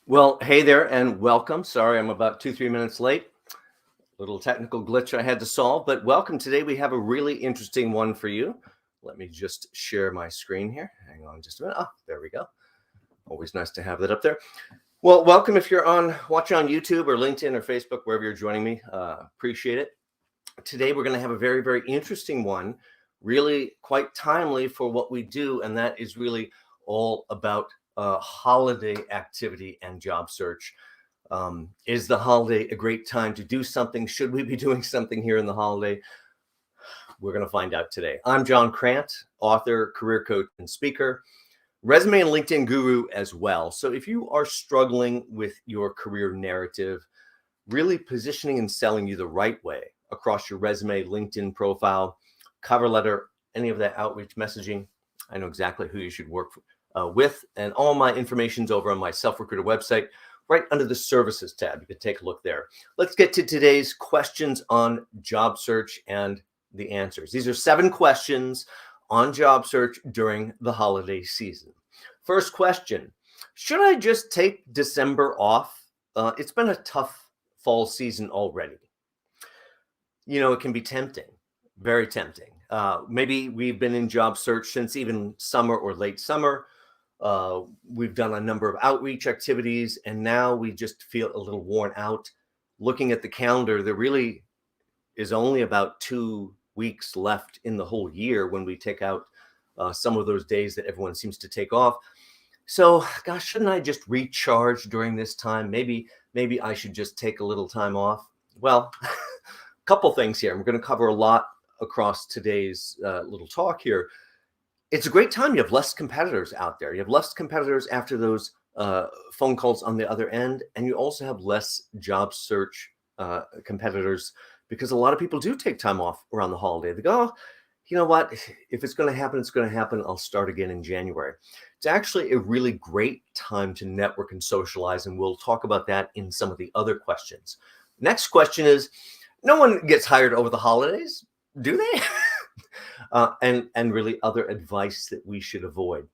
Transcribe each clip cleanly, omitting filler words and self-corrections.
Well, hey there and welcome. Sorry, I'm about 3 minutes late. Little technical glitch I had to solve, but welcome. Today we have a really interesting one for you. Let me just share my screen here. Hang on just a minute. Oh, there we go. Always nice to have that up there. Well, welcome if you're watching on YouTube or LinkedIn or Facebook, wherever you're joining me. Appreciate it. Today we're going to have a very, very interesting one, really quite timely for what we do, and that is really all about holiday activity and job search. Is the holiday a great time to do something? Should we be doing something here in the holiday? We're going to find out today. I'm John Krant, author, career coach, and speaker, resume and LinkedIn guru as well. So if you are struggling with your career narrative, really positioning and selling you the right way across your resume, LinkedIn profile, cover letter, any of that outreach messaging, I know exactly who you should work with. And all my information's over on my SelfRecruiter website, right under the services tab. You can take a look there. Let's get to today's questions on job search and the answers. These are 7 questions on job search during the holiday season. First question, should I just take December off? It's been a tough fall season already. You know, it can be tempting, very tempting. Maybe we've been in job search since even summer or late summer. We've done a number of outreach activities, and now we just feel a little worn out. Looking at the calendar, there really is only about 2 weeks left in the whole year when we take out some of those days that everyone seems to take off. So, gosh, shouldn't I just recharge during this time? Maybe I should just take a little time off. Well, a couple things here. I'm going to cover a lot across today's little talk here. It's a great time. You have less competitors out there. You have less competitors after those phone calls on the other end. And you also have less job search competitors because a lot of people do take time off around the holiday. They go, oh, you know what? If it's going to happen, it's going to happen. I'll start again in January. It's actually a really great time to network and socialize. And we'll talk about that in some of the other questions. Next question is, no one gets hired over the holidays, do they? And really other advice that we should avoid.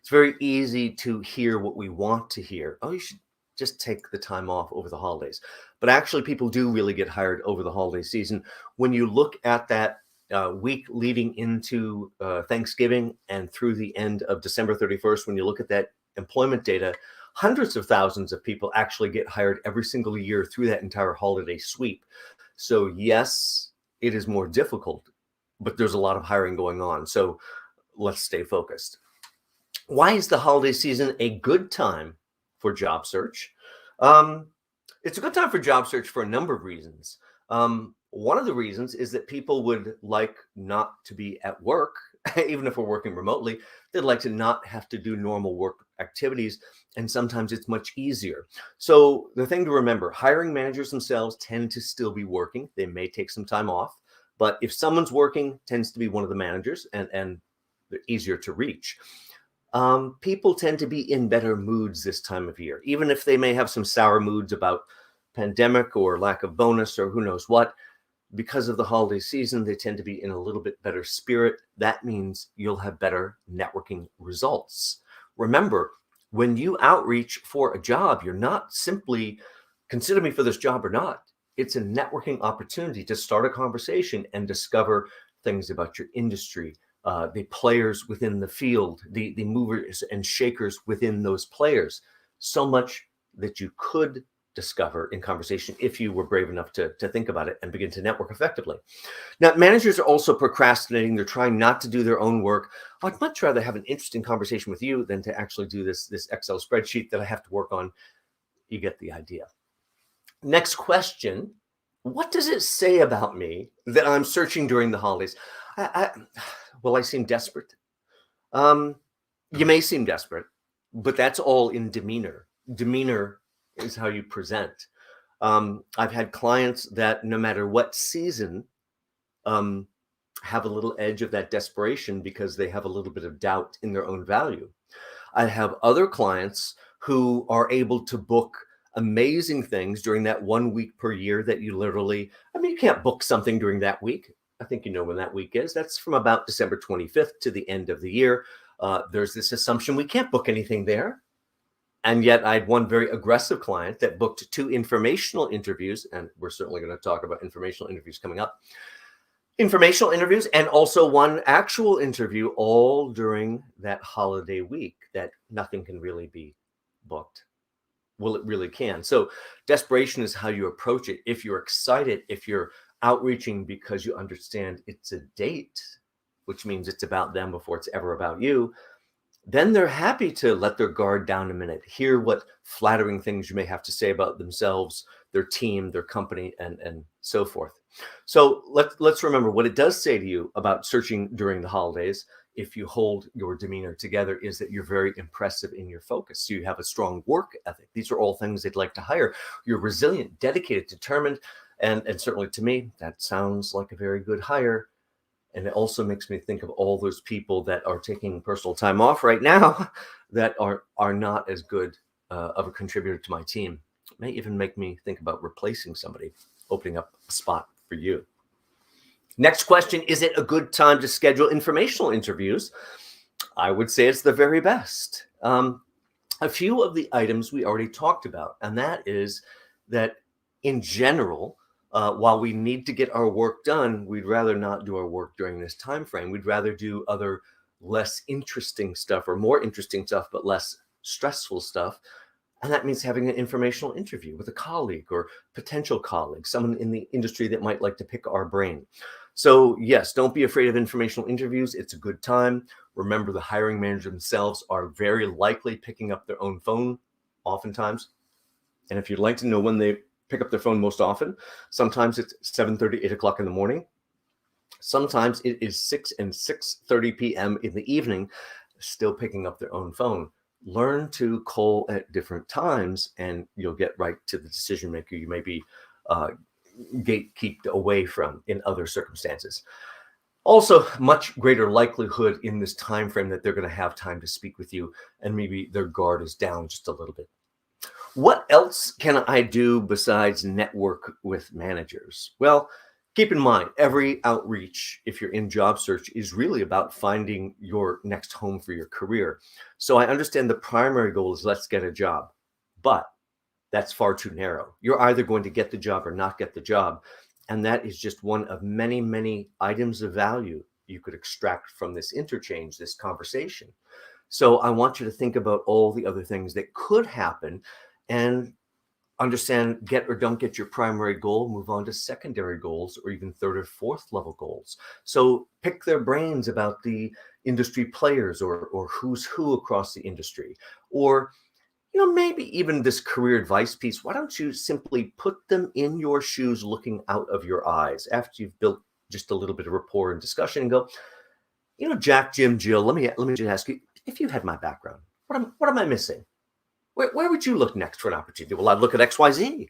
It's very easy to hear what we want to hear. Oh, you should just take the time off over the holidays. But actually, people do really get hired over the holiday season. When you look at that week leading into Thanksgiving and through the end of December 31st, when you look at that employment data, hundreds of thousands of people actually get hired every single year through that entire holiday sweep. So yes, it is more difficult, but there's a lot of hiring going on. So let's stay focused. Why is the holiday season a good time for job search? It's a good time for job search for a number of reasons. One of the reasons is that people would like not to be at work, even if we're working remotely. They'd like to not have to do normal work activities, and sometimes it's much easier. So the thing to remember, hiring managers themselves tend to still be working. They may take some time off, but if someone's working, tends to be one of the managers, and they're easier to reach. People tend to be in better moods this time of year, even if they may have some sour moods about pandemic or lack of bonus or who knows what. Because of the holiday season, they tend to be in a little bit better spirit. That means you'll have better networking results. Remember, when you outreach for a job, you're not simply consider me for this job or not. It's a networking opportunity to start a conversation and discover things about your industry, the players within the field, the movers and shakers within those players. So much that you could discover in conversation if you were brave enough to think about it and begin to network effectively. Now, managers are also procrastinating. They're trying not to do their own work. I'd much rather have an interesting conversation with you than to actually do this Excel spreadsheet that I have to work on. You get the idea. Next question. What does it say about me that I'm searching during the holidays? Will I seem desperate? You may seem desperate, but that's all in demeanor. Demeanor is how you present. I've had clients that no matter what season have a little edge of that desperation because they have a little bit of doubt in their own value. I have other clients who are able to book amazing things during that 1 week per year that you literally, you can't book something during that week. I think you know when that week is. That's from about December 25th to the end of the year. There's this assumption we can't book anything there. And yet I had one very aggressive client that booked 2 informational interviews, and we're certainly going to talk about informational interviews coming up. Informational interviews and also one actual interview all during that holiday week that nothing can really be booked. Well, it really can. So desperation is how you approach it. If you're excited, if you're outreaching because you understand it's a date, which means it's about them before it's ever about you, then they're happy to let their guard down a minute, hear what flattering things you may have to say about themselves, their team, their company, and so forth. So let's remember what it does say to you about searching during the holidays. If you hold your demeanor together, is that you're very impressive in your focus. So you have a strong work ethic. These are all things they'd like to hire. You're resilient, dedicated, determined, and certainly to me, that sounds like a very good hire. And it also makes me think of all those people that are taking personal time off right now that are not as good of a contributor to my team. It may even make me think about replacing somebody, opening up a spot for you. Next question, is it a good time to schedule informational interviews? I would say it's the very best. A few of the items we already talked about, and that is that in general, while we need to get our work done, we'd rather not do our work during this time frame. We'd rather do other less interesting stuff or more interesting stuff, but less stressful stuff. And that means having an informational interview with a colleague or potential colleague, someone in the industry that might like to pick our brain. So yes, don't be afraid of informational interviews. It's a good time. Remember, the hiring manager themselves are very likely picking up their own phone oftentimes. And if you'd like to know when they pick up their phone most often, sometimes it's 7:30, 8 o'clock in the morning. Sometimes it is 6 and 6:30 p.m. in the evening, still picking up their own phone. Learn to call at different times and you'll get right to the decision maker you may be gatekeeped away from in other circumstances. Also, much greater likelihood in this time frame that they're going to have time to speak with you, and maybe their guard is down just a little bit. What else can I do besides network with managers? Well, keep in mind, every outreach, if you're in job search, is really about finding your next home for your career. So I understand the primary goal is let's get a job, but that's far too narrow. You're either going to get the job or not get the job. And that is just one of many, many items of value you could extract from this interchange, this conversation. So I want you to think about all the other things that could happen and understand, get or don't get your primary goal, move on to secondary goals or even third or fourth level goals. So pick their brains about the industry players or who's who across the industry, or maybe even this career advice piece. Why don't you simply put them in your shoes, looking out of your eyes after you've built just a little bit of rapport and discussion, and go, Jack, Jim, Jill, let me just ask you, if you had my background, what am I missing? Where would you look next for an opportunity? Well, I'd look at XYZ.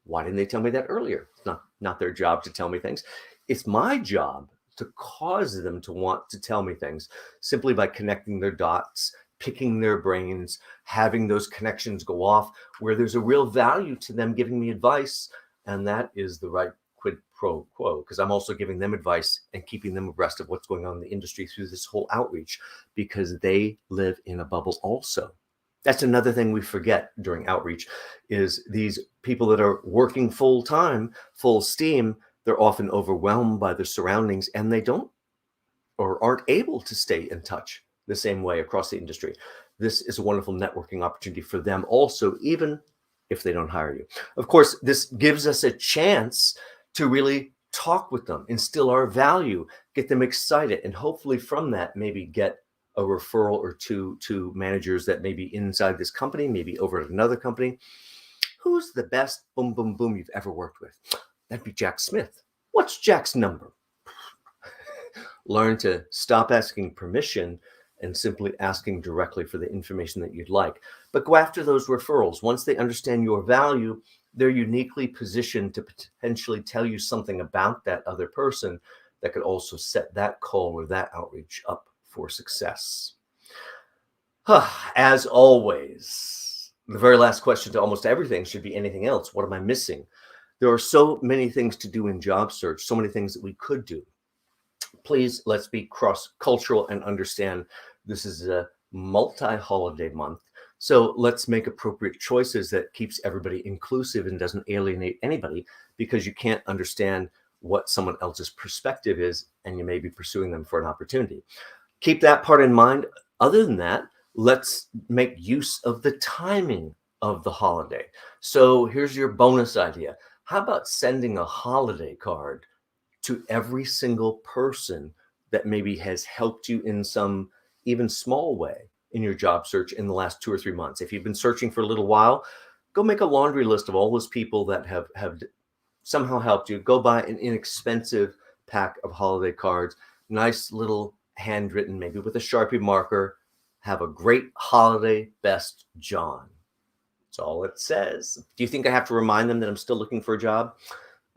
Why didn't they tell me that earlier? It's not their job to tell me things. It's my job to cause them to want to tell me things simply by connecting their dots, picking their brains, having those connections go off where there's a real value to them giving me advice. And that is the right quid pro quo, because I'm also giving them advice and keeping them abreast of what's going on in the industry through this whole outreach, because they live in a bubble also. That's another thing we forget during outreach, is these people that are working full time, full steam, they're often overwhelmed by their surroundings and they don't or aren't able to stay in touch the same way across the industry. This is a wonderful networking opportunity for them also, even if they don't hire you. Of course, this gives us a chance to really talk with them, instill our value, get them excited, and hopefully from that, maybe get a referral or two to managers that may be inside this company, maybe over at another company. Who's the best boom, boom, boom you've ever worked with? That'd be Jack Smith. What's Jack's number? Learn to stop asking permission and simply asking directly for the information that you'd like. But go after those referrals. Once they understand your value, they're uniquely positioned to potentially tell you something about that other person that could also set that call or that outreach up for success. As always, the very last question to almost everything should be anything else. What am I missing? There are so many things to do in job search, so many things that we could do. Please, let's be cross-cultural and understand this is a multi-holiday month. So let's make appropriate choices that keeps everybody inclusive and doesn't alienate anybody, because you can't understand what someone else's perspective is, and you may be pursuing them for an opportunity. Keep that part in mind. Other than that, let's make use of the timing of the holiday. So here's your bonus idea. How about sending a holiday card to every single person that maybe has helped you in some even small way in your job search in the last 2 or 3 months? If you've been searching for a little while, go make a laundry list of all those people that have somehow helped you. Go buy an inexpensive pack of holiday cards, nice little handwritten, maybe with a Sharpie marker. Have a great holiday, best John. That's all it says. Do you think I have to remind them that I'm still looking for a job?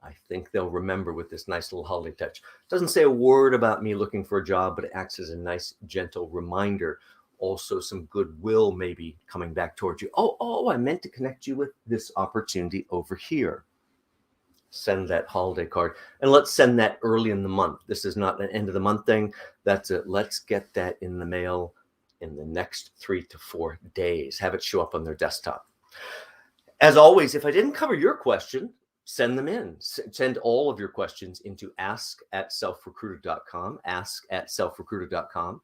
I think they'll remember with this nice little holiday touch. It doesn't say a word about me looking for a job, but it acts as a nice, gentle reminder. Also, some goodwill maybe coming back towards you. Oh, I meant to connect you with this opportunity over here. Send that holiday card, and let's send that early in the month. This is not an end of the month thing. That's it. Let's get that in the mail in the next 3 to 4 days. Have it show up on their desktop. As always, if I didn't cover your question, send them in. Send all of your questions into ask@selfrecruiter.com, ask@selfrecruiter.com.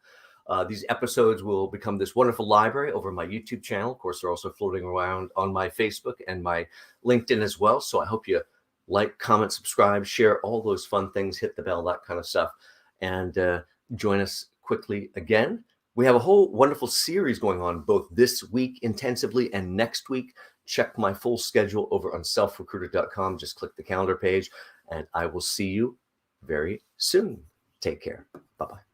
These episodes will become this wonderful library over my YouTube channel. Of course, they're also floating around on my Facebook and my LinkedIn as well. So I hope you like, comment, subscribe, share, all those fun things, hit the bell, that kind of stuff, and join us quickly again. We have a whole wonderful series going on both this week intensively and next week. Check my full schedule over on selfrecruiter.com. Just click the calendar page, and I will see you very soon. Take care. Bye-bye.